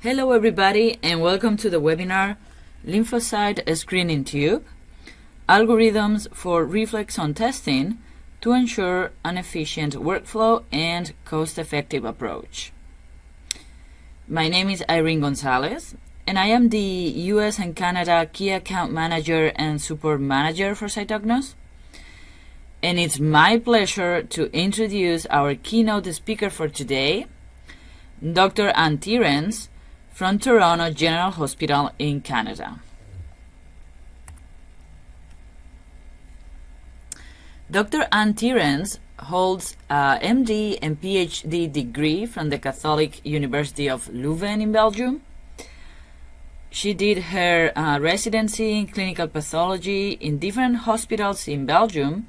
Hello everybody and welcome to the webinar Lymphocyte Screening Tube, Algorithms for Reflex-on Testing to ensure an efficient workflow and cost-effective approach. My name is Irene Gonzalez and I am the US and Canada Key Account Manager and Support Manager for Cytognos. And it's my pleasure to introduce our keynote speaker for today, Dr. Tierens, from Toronto General Hospital in Canada. Dr. Tierens holds a MD and PhD degree from the Catholic University of Leuven in Belgium. She did her residency in clinical pathology in different hospitals in Belgium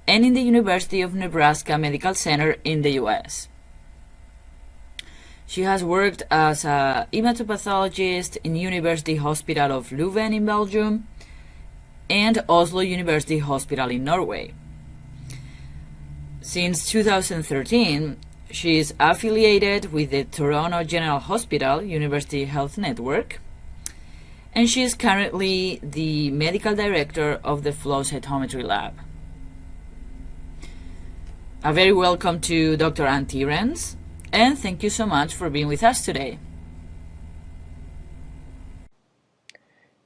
and in the University of Nebraska Medical Center in the US. She has worked as a hematopathologist in University Hospital of Leuven in Belgium and Oslo University Hospital in Norway. Since 2013, she is affiliated with the Toronto General Hospital University Health Network, and she is currently the medical director of the flow cytometry lab. A very welcome to Dr. Tierens. And thank you so much for being with us today.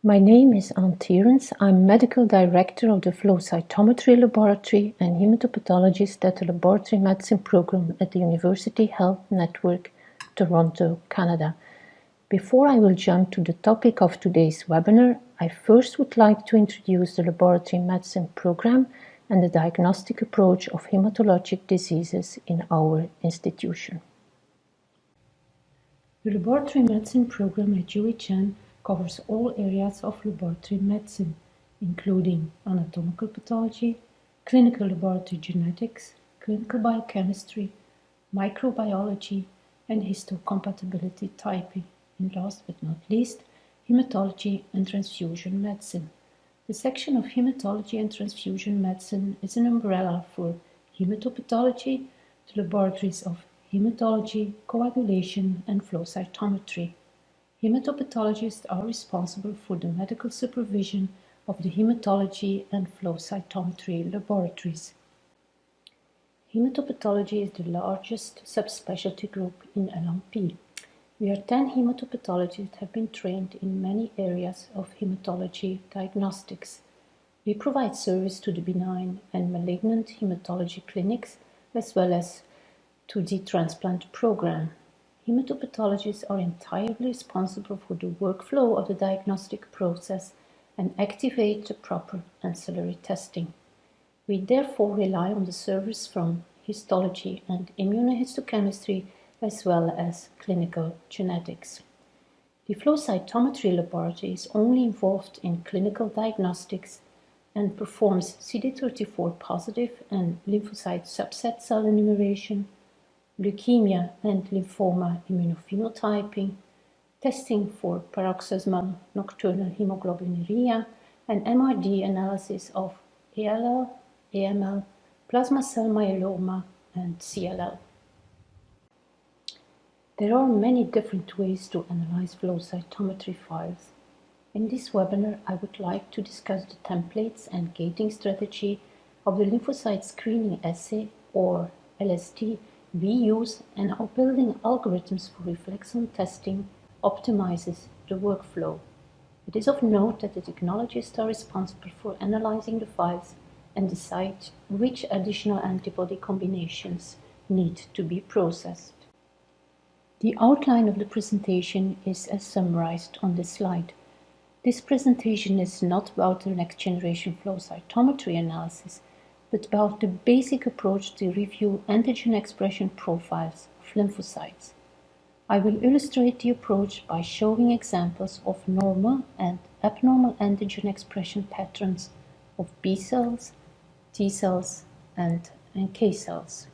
My name is Tierens. I'm Medical Director of the Flow Cytometry Laboratory and hematopathologist at the Laboratory Medicine Program at the University Health Network, Toronto, Canada. Before I will jump to the topic of today's webinar, I first would like to introduce the Laboratory Medicine Program and the diagnostic approach of hematologic diseases in our institution. The Laboratory Medicine Program at UHN covers all areas of laboratory medicine, including anatomical pathology, clinical laboratory genetics, clinical biochemistry, microbiology, and histocompatibility typing, and last but not least, hematology and transfusion medicine. The section of hematology and transfusion medicine is an umbrella for hematopathology, the laboratories of hematology, coagulation, and flow cytometry. Hematopathologists are responsible for the medical supervision of the hematology and flow cytometry laboratories. Hematopathology is the largest subspecialty group in LMP. We are 10 hematopathologists that have been trained in many areas of hematology diagnostics. We provide service to the benign and malignant hematology clinics as well as to the transplant program. Hematopathologists are entirely responsible for the workflow of the diagnostic process and activate the proper ancillary testing. We therefore rely on the service from histology and immunohistochemistry as well as clinical genetics. The flow cytometry laboratory is only involved in clinical diagnostics and performs CD34 positive and lymphocyte subset cell enumeration, leukemia and lymphoma immunophenotyping, testing for paroxysmal nocturnal hemoglobinuria, and MRD analysis of ALL, AML, plasma cell myeloma, and CLL. There are many different ways to analyze flow cytometry files. In this webinar, I would like to discuss the templates and gating strategy of the lymphocyte screening assay, or LST, we use and how building algorithms for reflex-on testing optimizes the workflow. It is of note that the technologists are responsible for analyzing the files and decide which additional antibody combinations need to be processed. The outline of the presentation is as summarized on this slide. This presentation is not about the next-generation flow cytometry analysis, but about the basic approach to review antigen expression profiles of lymphocytes. I will illustrate the approach by showing examples of normal and abnormal antigen expression patterns of B cells, T cells, and NK cells.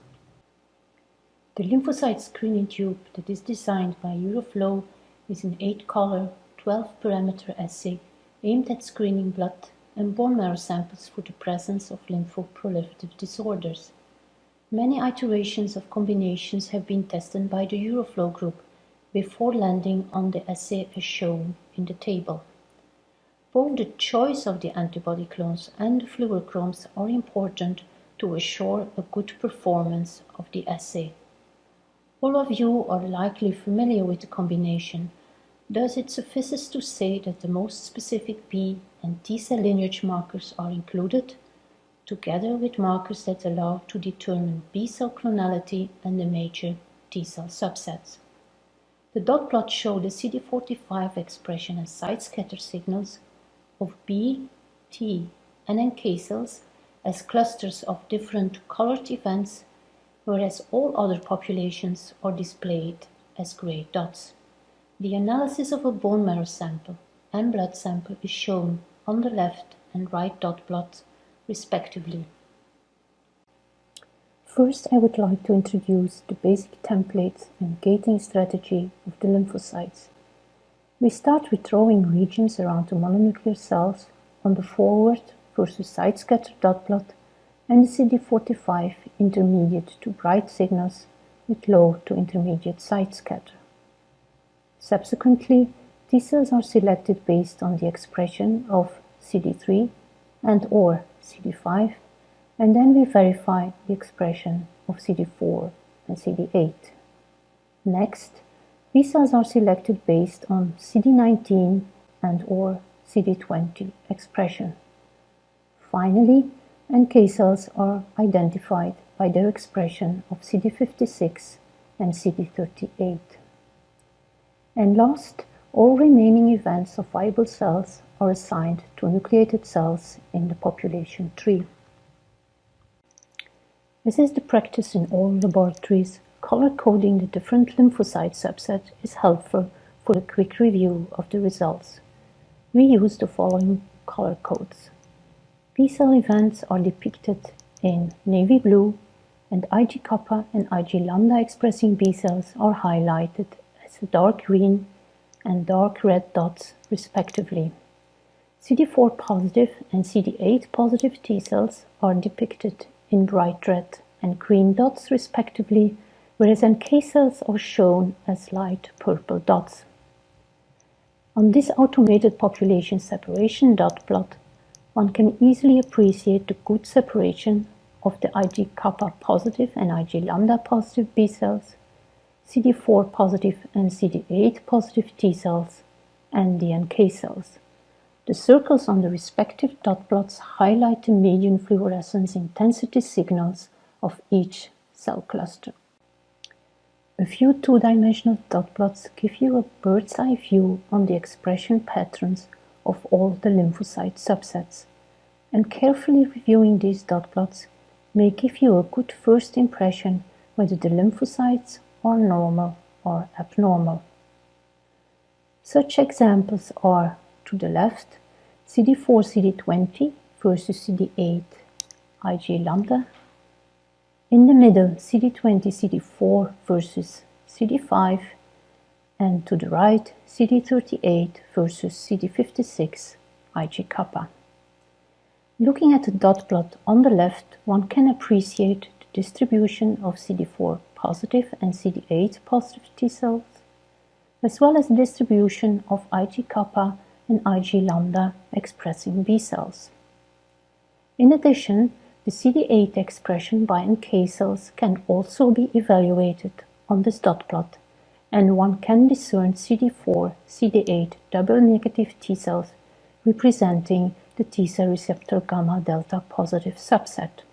The lymphocyte screening tube that is designed by EuroFlow is an 8-color, 12-parameter assay aimed at screening blood and bone marrow samples for the presence of lymphoproliferative disorders. Many iterations of combinations have been tested by the EuroFlow group, before landing on the assay as shown in the table. Both the choice of the antibody clones and the fluorochromes are important to assure a good performance of the assay. All of you are likely familiar with the combination, thus it suffices to say that the most specific B and T cell lineage markers are included, together with markers that allow to determine B cell clonality and the major T cell subsets. The dot plots show the CD45 expression and site scatter signals of B, T, and NK cells as clusters of different colored events, whereas all other populations are displayed as gray dots. The analysis of a bone marrow sample and blood sample is shown on the left and right dot plots, respectively. First, I would like to introduce the basic templates and gating strategy of the lymphocytes. We start with drawing regions around the mononuclear cells on the forward versus side scatter dot plot and the CD45 intermediate to bright signals with low to intermediate side scatter. Subsequently, T cells are selected based on the expression of CD3 and or CD5, and then we verify the expression of CD4 and CD8. Next, B cells are selected based on CD19 and or CD20 expression. Finally, NK cells are identified by their expression of CD56 and CD38. And last, all remaining events of viable cells are assigned to nucleated cells in the population tree. As is the practice in all laboratories, color-coding the different lymphocyte subsets is helpful for a quick review of the results. We use the following color codes. B-cell events are depicted in navy blue, and Ig kappa and Ig lambda expressing B cells are highlighted as dark green and dark red dots respectively. CD4 positive and CD8 positive T cells are depicted in bright red and green dots respectively, whereas NK cells are shown as light purple dots. On this automated population separation dot plot, one can easily appreciate the good separation of the Ig kappa positive and Ig lambda positive B cells, CD4 positive and CD8 positive T cells, and the NK cells. The circles on the respective dot plots highlight the median fluorescence intensity signals of each cell cluster. A few two-dimensional dot plots give you a bird's eye view on the expression patterns of all the lymphocyte subsets, and carefully reviewing these dot plots may give you a good first impression whether the lymphocytes are normal or abnormal. Such examples are, to the left, CD4 CD20 versus CD8 Ig lambda, in the middle CD20 CD4 versus CD5, and to the right CD38 versus CD56 Ig kappa. Looking at the dot plot on the left, one can appreciate the distribution of CD4 positive and CD8 positive T cells, as well as the distribution of Ig kappa and Ig lambda expressing B cells. In addition, the CD8 expression by NK cells can also be evaluated on this dot plot, and one can discern CD4, CD8 double negative T cells representing the T cell receptor gamma delta positive subset.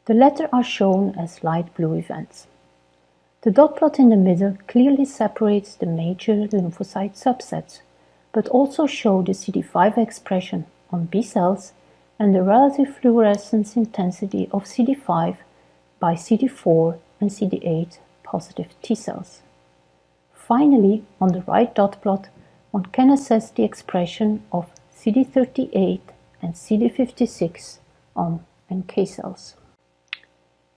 The latter are shown as light blue events. The dot plot in the middle clearly separates the major lymphocyte subsets, but also show the CD5 expression on B cells and the relative fluorescence intensity of CD5 by CD4 and CD8 positive T cells. Finally, on the right dot plot, one can assess the expression of CD38 and CD56 on NK cells.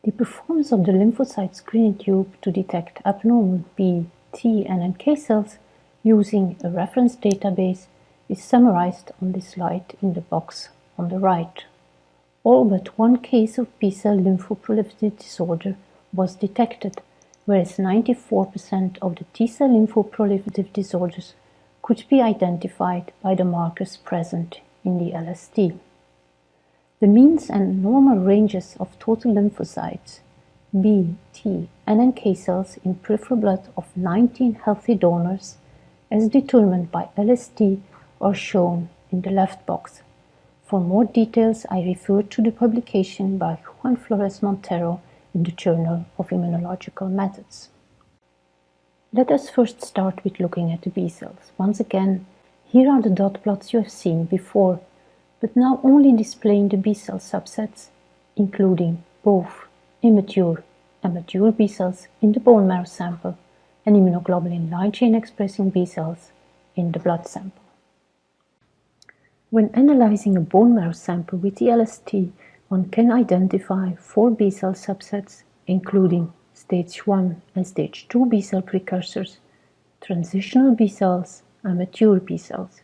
The performance of the lymphocyte screening tube to detect abnormal B, T, and NK cells using a reference database is summarized on this slide in the box on the right. All but one case of B-cell lymphoproliferative disorder was detected, whereas 94% of the T-cell lymphoproliferative disorders could be identified by the markers present in the LST. The means and normal ranges of total lymphocytes, B, T, and NK cells in peripheral blood of 19 healthy donors, as determined by LST, are shown in the left box. For more details, I refer to the publication by Juan Flores Montero in the Journal of Immunological Methods. Let us first start with looking at the B cells. Once again, here are the dot plots you have seen before, but now only displaying the B cell subsets, including both immature and mature B cells in the bone marrow sample and immunoglobulin light chain expressing B cells in the blood sample. When analyzing a bone marrow sample with the LST, one can identify 4 B cell subsets, including stage 1 and stage 2 B cell precursors, transitional B cells, and mature B cells.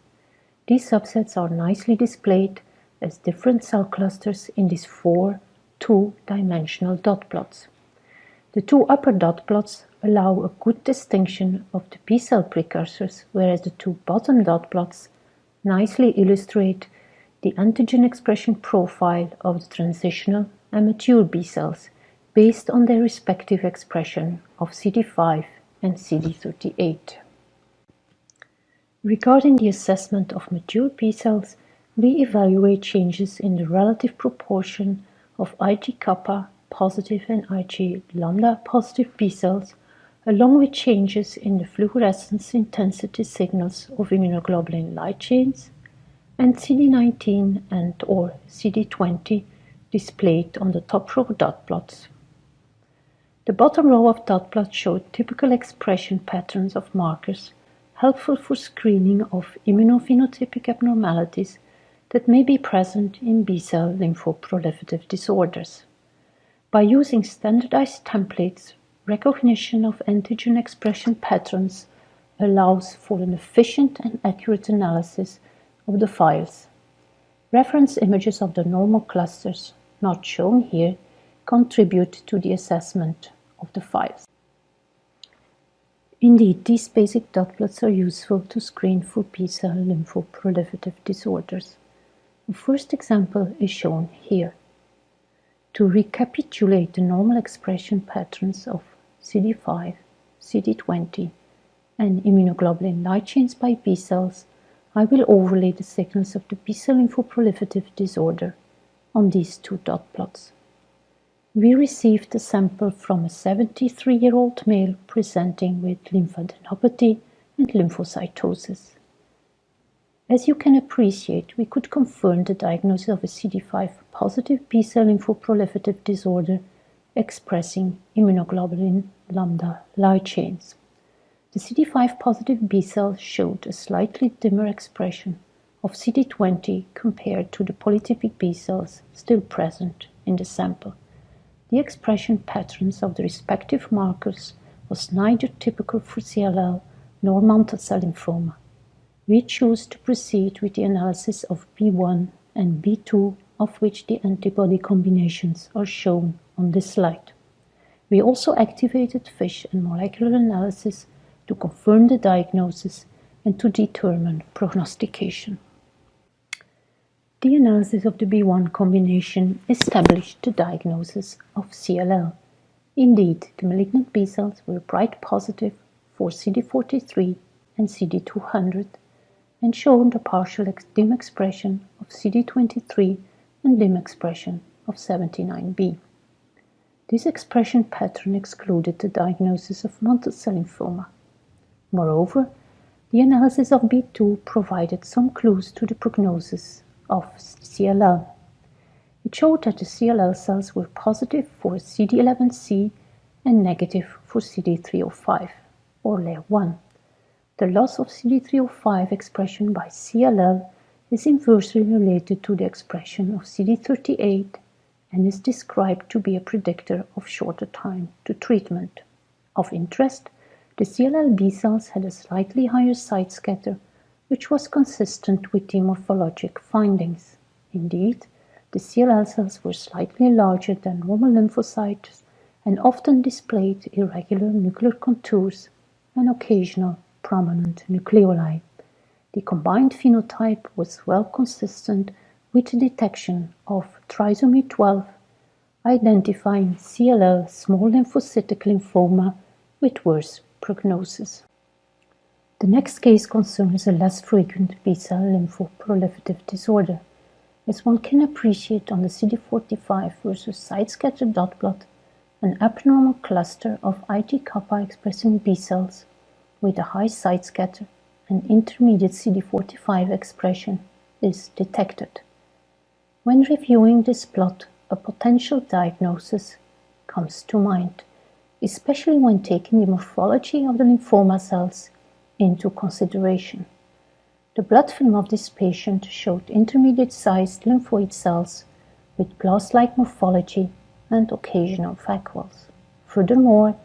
These subsets are nicely displayed as different cell clusters in these 4 two-dimensional dot plots. The 2 upper dot plots allow a good distinction of the B cell precursors, whereas the 2 bottom dot plots nicely illustrate the antigen expression profile of the transitional and mature B cells based on their respective expression of CD5 and CD38. Regarding the assessment of mature B cells, we evaluate changes in the relative proportion of Ig kappa positive and Ig lambda positive B cells, along with changes in the fluorescence intensity signals of immunoglobulin light chains and CD19 and or CD20 displayed on the top row dot plots. The bottom row of dot plots show typical expression patterns of markers helpful for screening of immunophenotypic abnormalities that may be present in B-cell lymphoproliferative disorders. By using standardized templates, recognition of antigen expression patterns allows for an efficient and accurate analysis of the files. Reference images of the normal clusters, not shown here, contribute to the assessment of the files. Indeed, these basic dot plots are useful to screen for B-cell lymphoproliferative disorders. The first example is shown here. To recapitulate the normal expression patterns of CD5, CD20, and immunoglobulin light chains by B cells, I will overlay the signals of the B-cell lymphoproliferative disorder on these 2 dot plots. We received a sample from a 73-year-old male presenting with lymphadenopathy and lymphocytosis. As you can appreciate, we could confirm the diagnosis of a CD5 positive B-cell lymphoproliferative disorder expressing immunoglobulin lambda light chains. The CD5 positive B cells showed a slightly dimmer expression of CD20 compared to the polytypic B cells still present in the sample. The expression patterns of the respective markers was neither typical for CLL nor mantle cell lymphoma. We choose to proceed with the analysis of B1 and B2, of which the antibody combinations are shown on this slide. We also activated FISH and molecular analysis to confirm the diagnosis and to determine prognostication. The analysis of the B1 combination established the diagnosis of CLL. Indeed, the malignant B cells were bright positive for CD43 and CD200 and showed a partial dim expression of CD23 and dim expression of 79B. This expression pattern excluded the diagnosis of mantle cell lymphoma. Moreover, the analysis of B2 provided some clues to the prognosis of CLL. It showed that the CLL cells were positive for CD11C and negative for CD305, or LAIR1. The loss of CD305 expression by CLL is inversely related to the expression of CD38 and is described to be a predictor of shorter time to treatment. Of interest, the CLL B cells had a slightly higher site scatter, which was consistent with the morphologic findings. Indeed, the CLL cells were slightly larger than normal lymphocytes and often displayed irregular nuclear contours and occasional prominent nucleoli. The combined phenotype was well consistent with the detection of trisomy 12, identifying CLL small lymphocytic lymphoma with worse prognosis. The next case concerns a less frequent B-cell lymphoproliferative disorder. As one can appreciate on the CD45 versus side-scatter dot plot, an abnormal cluster of IgK expressing B-cells with a high side scatter and intermediate CD45 expression is detected. When reviewing this plot, a potential diagnosis comes to mind, especially when taking the morphology of the lymphoma cells into consideration. The blood film of this patient showed intermediate-sized lymphoid cells with blast-like morphology and occasional vacuoles. Furthermore,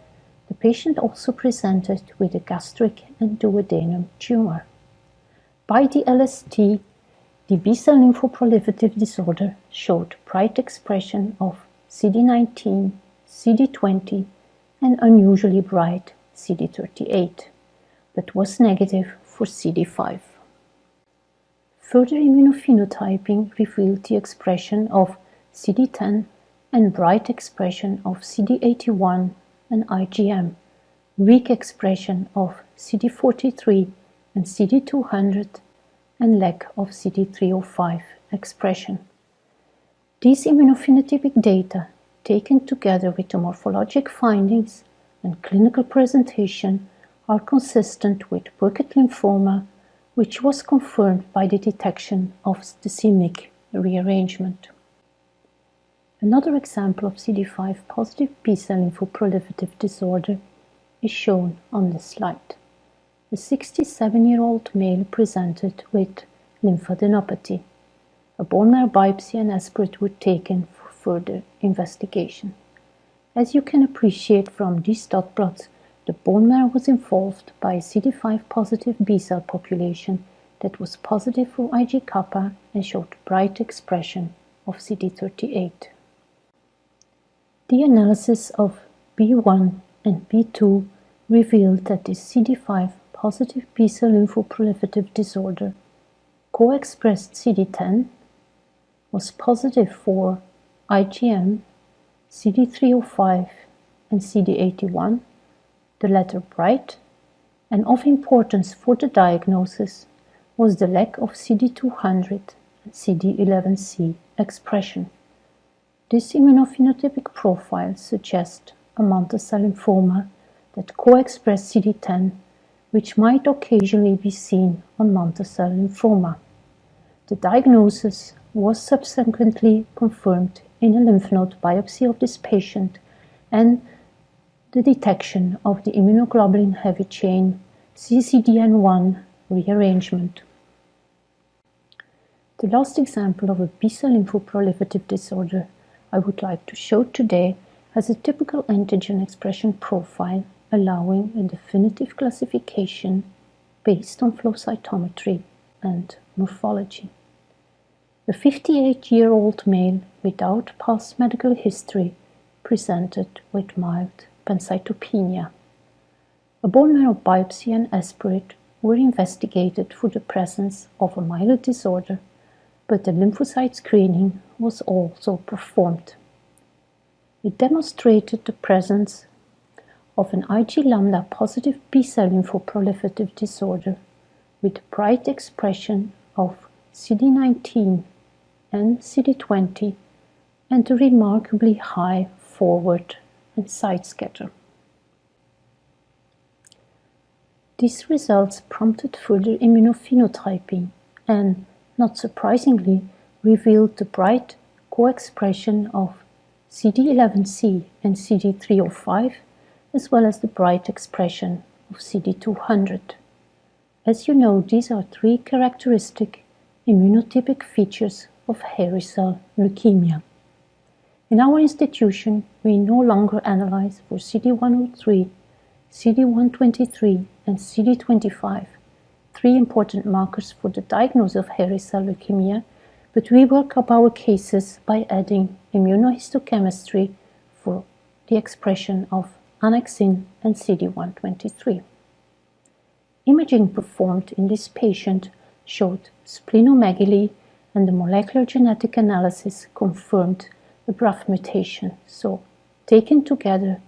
the patient also presented with a gastric and duodenum tumor. By the LST, the B-cell lymphoproliferative disorder showed bright expression of CD19, CD20, and unusually bright CD38, but was negative for CD5. Further immunophenotyping revealed the expression of CD10 and bright expression of CD81 and IgM, weak expression of CD43 and CD200, and lack of CD305 expression. These immunophenotypic data, taken together with the morphologic findings and clinical presentation, are consistent with Burkitt lymphoma, which was confirmed by the detection of the c-MYC rearrangement. Another example of CD5 positive B-cell lymphoproliferative disorder is shown on this slide. A 67-year-old male presented with lymphadenopathy. A bone marrow biopsy and aspirate were taken for further investigation. As you can appreciate from these dot plots, the bone marrow was involved by a CD5 positive B-cell population that was positive for IgK and showed bright expression of CD38. The analysis of B1 and B2 revealed that this CD5 positive B-cell lymphoproliferative disorder co-expressed CD10, was positive for IgM, CD305 and CD81, the latter bright, and of importance for the diagnosis was the lack of CD200 and CD11C expression. This immunophenotypic profile suggests a mantle cell lymphoma that co-express CD10, which might occasionally be seen on mantle cell lymphoma. The diagnosis was subsequently confirmed in a lymph node biopsy of this patient and the detection of the immunoglobulin heavy chain CCDN1 rearrangement. The last example of a B-cell lymphoproliferative disorder I would like to show today has a typical antigen expression profile allowing a definitive classification based on flow cytometry and morphology. A 58-year-old male without past medical history presented with mild pancytopenia. A bone marrow biopsy and aspirate were investigated for the presence of a myeloid disorder, but the lymphocyte screening was also performed. It demonstrated the presence of an Ig lambda positive B-cell lymphoproliferative disorder with bright expression of CD19 and CD20 and a remarkably high forward and side scatter. These results prompted further immunophenotyping and, not surprisingly, revealed the bright co-expression of CD11C and CD305, as well as the bright expression of CD200. As you know, these are three characteristic immunotypic features of hairy cell leukemia. In our institution, we no longer analyze for CD103, CD123, and CD25, three important markers for the diagnosis of hairy cell leukemia, but we work up our cases by adding immunohistochemistry for the expression of annexin and CD123. Imaging performed in this patient showed splenomegaly, and the molecular genetic analysis confirmed a BRAF mutation. So, taken together,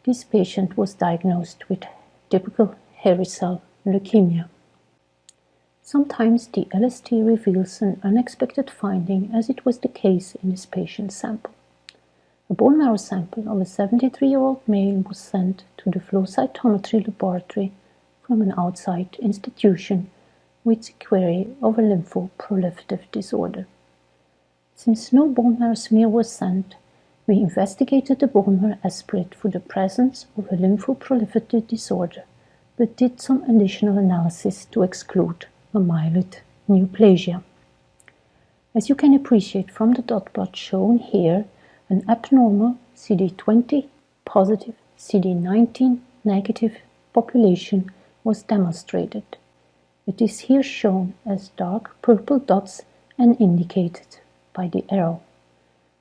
this patient was diagnosed with typical hairy cell leukemia. Sometimes the LST reveals an unexpected finding, as it was the case in this patient's sample. A bone marrow sample of a 73-year-old male was sent to the flow cytometry laboratory from an outside institution with query of a lymphoproliferative disorder. Since no bone marrow smear was sent, we investigated the bone marrow aspirate for the presence of a lymphoproliferative disorder, but did some additional analysis to exclude a myeloid neoplasia. As you can appreciate from the dot plot shown here, an abnormal CD20 positive, CD19 negative population was demonstrated. It is here shown as dark purple dots and indicated by the arrow.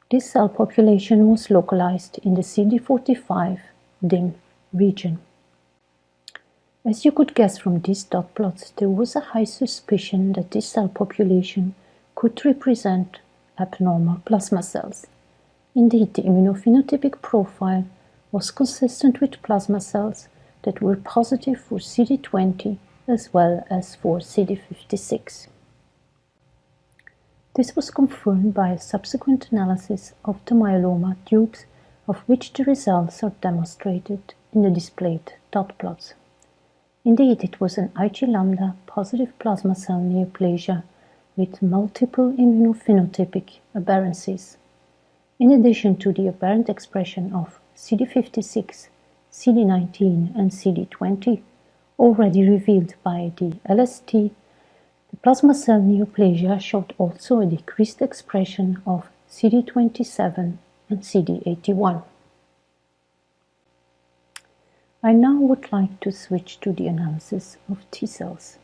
This cell population was localized in the CD45 dim region. As you could guess from these dot plots, there was a high suspicion that this cell population could represent abnormal plasma cells. Indeed, the immunophenotypic profile was consistent with plasma cells that were positive for CD20 as well as for CD56. This was confirmed by a subsequent analysis of the myeloma tubes, of which the results are demonstrated in the displayed dot plots. Indeed, it was an Ig lambda positive plasma cell neoplasia with multiple immunophenotypic aberrancies. In addition to the apparent expression of CD56, CD19 and CD20, already revealed by the LST, the plasma cell neoplasia showed also a decreased expression of CD27 and CD81. I now would like to switch to the analysis of T cells.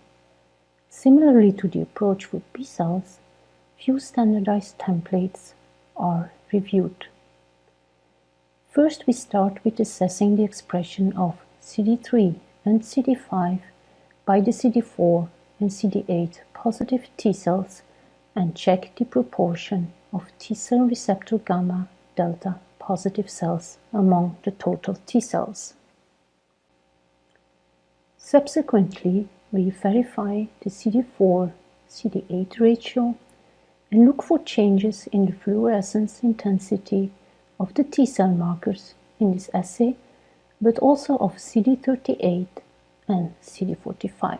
Similarly to the approach for B cells, few standardized templates are reviewed. First, we start with assessing the expression of CD3 and CD5 by the CD4 and CD8 positive T cells and check the proportion of T cell receptor gamma delta positive cells among the total T cells. Subsequently, we verify the CD4-CD8 ratio and look for changes in the fluorescence intensity of the T cell markers in this assay, but also of CD38 and CD45.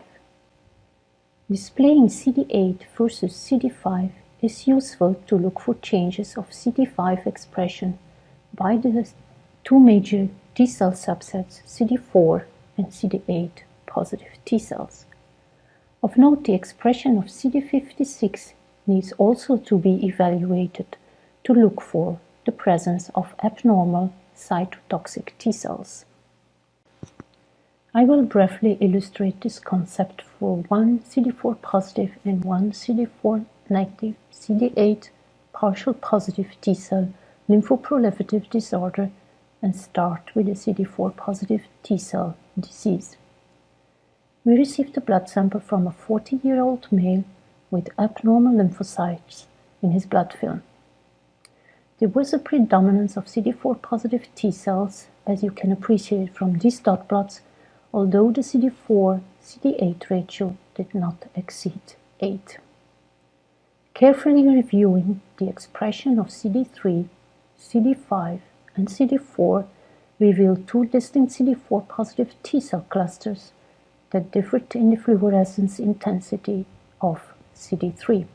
Displaying CD8 versus CD5 is useful to look for changes of CD5 expression by the two major T cell subsets CD4 and CD8 positive T cells. Of note, the expression of CD56 needs also to be evaluated to look for the presence of abnormal cytotoxic T cells. I will briefly illustrate this concept for one CD4 positive and one CD4 negative CD8 partial positive T cell lymphoproliferative disorder and start with the CD4 positive T cell disease. We received a blood sample from a 40-year-old male with abnormal lymphocytes in his blood film. There was a predominance of CD4 positive T cells, as you can appreciate from these dot plots, although the CD4-CD8 ratio did not exceed 8. Carefully reviewing the expression of CD3, CD5, and CD4 revealed two distinct CD4 positive T cell clusters that differed in the fluorescence intensity of CD3.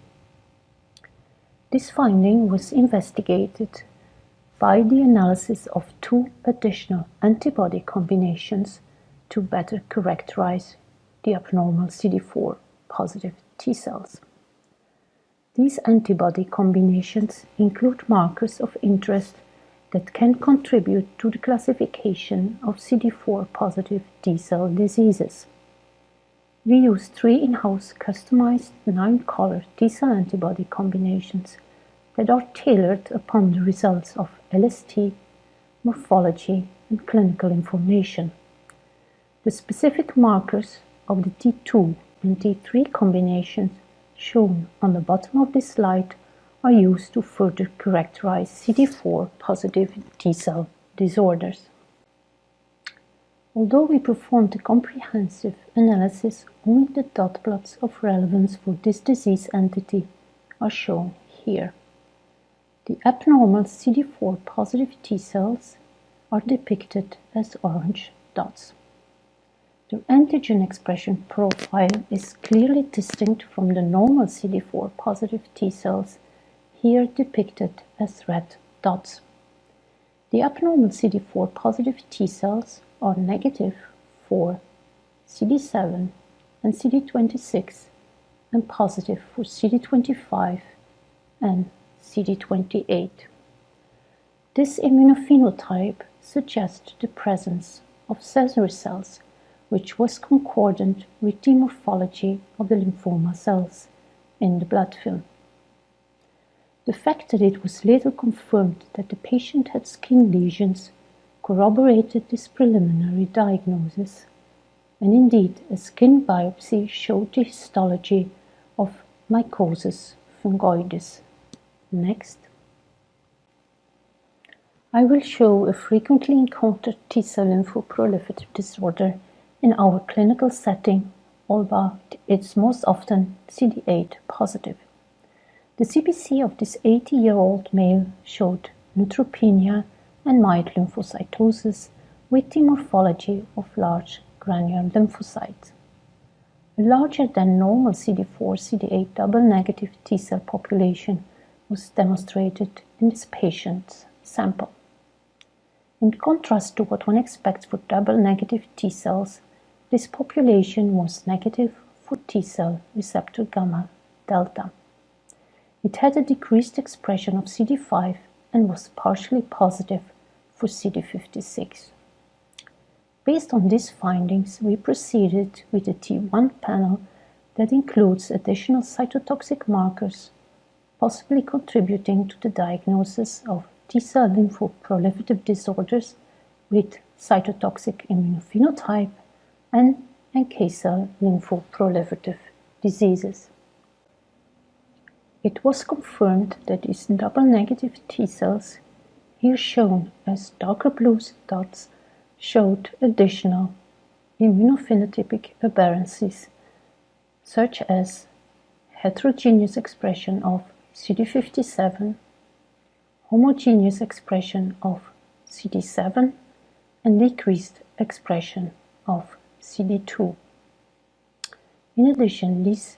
This finding was investigated by the analysis of two additional antibody combinations to better characterize the abnormal CD4 positive T cells. These antibody combinations include markers of interest that can contribute to the classification of CD4 positive T cell diseases. We use 3 in-house customized 9-color T cell antibody combinations that are tailored upon the results of LST, morphology, and clinical information. The specific markers of the T2 and T3 combinations shown on the bottom of this slide are used to further characterize CD4 positive T-cell disorders. Although we performed a comprehensive analysis, only the dot plots of relevance for this disease entity are shown here. The abnormal CD4 positive T-cells are depicted as orange dots. Their antigen expression profile is clearly distinct from the normal CD4 positive T-cells, here depicted as red dots. The abnormal CD4 positive T-cells are negative for CD7 and CD26 and positive for CD25 and CD28. This immunophenotype suggests the presence of Sézary cells, which was concordant with the morphology of the lymphoma cells in the blood film. The fact that it was later confirmed that the patient had skin lesions corroborated this preliminary diagnosis, and indeed a skin biopsy showed the histology of mycosis fungoides. Next. I will show a frequently encountered T-cell lymphoproliferative disorder in our clinical setting, although it's most often CD8 positive. The CBC of this 80-year-old male showed neutropenia and mild lymphocytosis with the morphology of large granular lymphocytes. A larger than normal CD4-CD8 double-negative T-cell population was demonstrated in this patient's sample. In contrast to what one expects for double-negative T-cells, this population was negative for T-cell receptor gamma delta. It had a decreased expression of CD5 and was partially positive for CD56. Based on these findings, we proceeded with a T1 panel that includes additional cytotoxic markers, possibly contributing to the diagnosis of T-cell lymphoproliferative disorders with cytotoxic immunophenotype and NK cell lymphoproliferative diseases. It was confirmed that these double-negative T-cells, here shown as darker blue dots, showed additional immunophenotypic aberrancies, such as heterogeneous expression of CD57, homogeneous expression of CD7, and decreased expression of CD2. In addition, these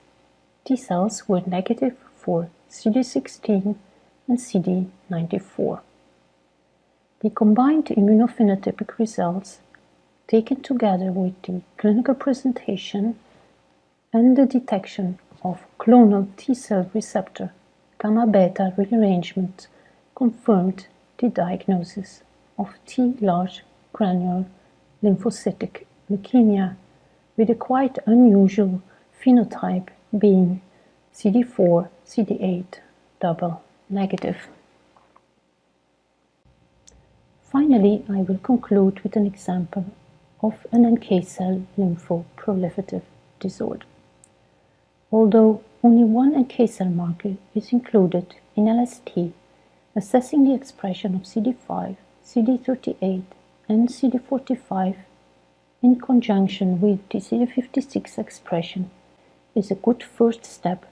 T-cells were negative for CD16 and CD94. The combined immunophenotypic results, taken together with the clinical presentation and the detection of clonal T-cell receptor gamma-beta rearrangement, confirmed the diagnosis of T large granular lymphocytic leukemia with a quite unusual phenotype being CD4, CD8 double negative. Finally, I will conclude with an example of an NK cell lymphoproliferative disorder. Although only one NK cell marker is included in LST, assessing the expression of CD5, CD38 and CD45 in conjunction with the CD56 expression is a good first step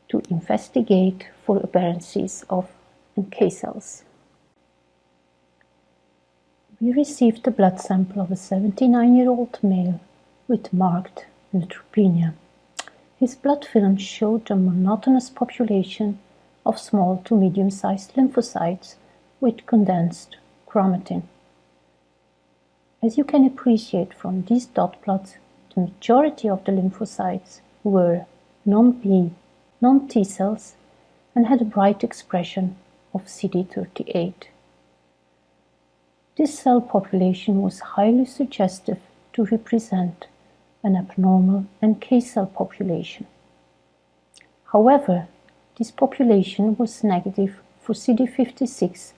to investigate for aberrancies of NK cells. We received a blood sample of a 79-year-old male with marked neutropenia. His blood film showed a monotonous population of small to medium-sized lymphocytes with condensed chromatin. As you can appreciate from these dot plots, the majority of the lymphocytes were non-B, non-T cells and had a bright expression of CD38. This cell population was highly suggestive to represent an abnormal NK cell population. However, this population was negative for CD56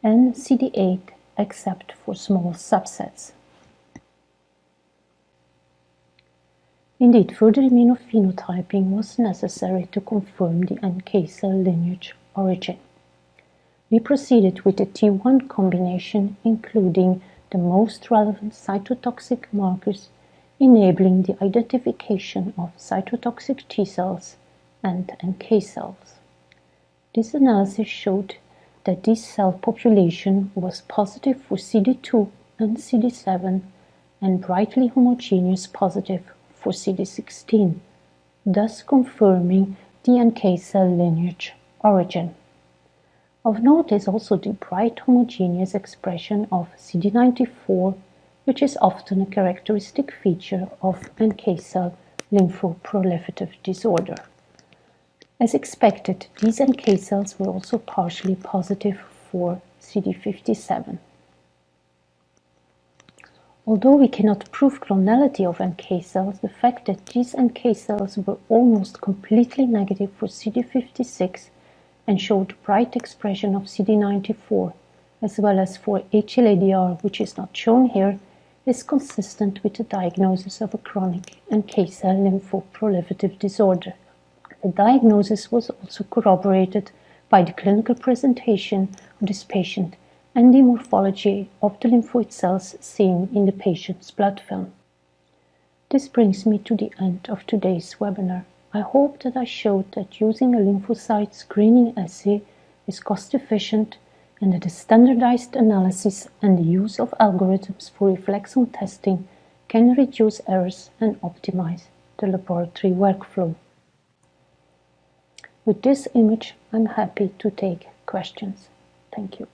and CD8 except for small subsets. Indeed, further immunophenotyping was necessary to confirm the NK cell lineage origin. We proceeded with the T1 combination, including the most relevant cytotoxic markers, enabling the identification of cytotoxic T cells and NK cells. This analysis showed that this cell population was positive for CD2 and CD7 and brightly homogeneous positive for CD16, thus confirming the NK cell lineage origin. Of note is also the bright homogeneous expression of CD94, which is often a characteristic feature of NK cell lymphoproliferative disorder. As expected, these NK cells were also partially positive for CD57. Although we cannot prove clonality of NK cells, the fact that these NK cells were almost completely negative for CD56 and showed bright expression of CD94, as well as for HLA-DR, which is not shown here, is consistent with the diagnosis of a chronic NK cell lymphoproliferative disorder. The diagnosis was also corroborated by the clinical presentation of this patient and the morphology of the lymphoid cells seen in the patient's blood film. This brings me to the end of today's webinar. I hope that I showed that using a lymphocyte screening assay is cost efficient and that a standardized analysis and the use of algorithms for reflex-on testing can reduce errors and optimize the laboratory workflow. With this image, I'm happy to take questions. Thank you.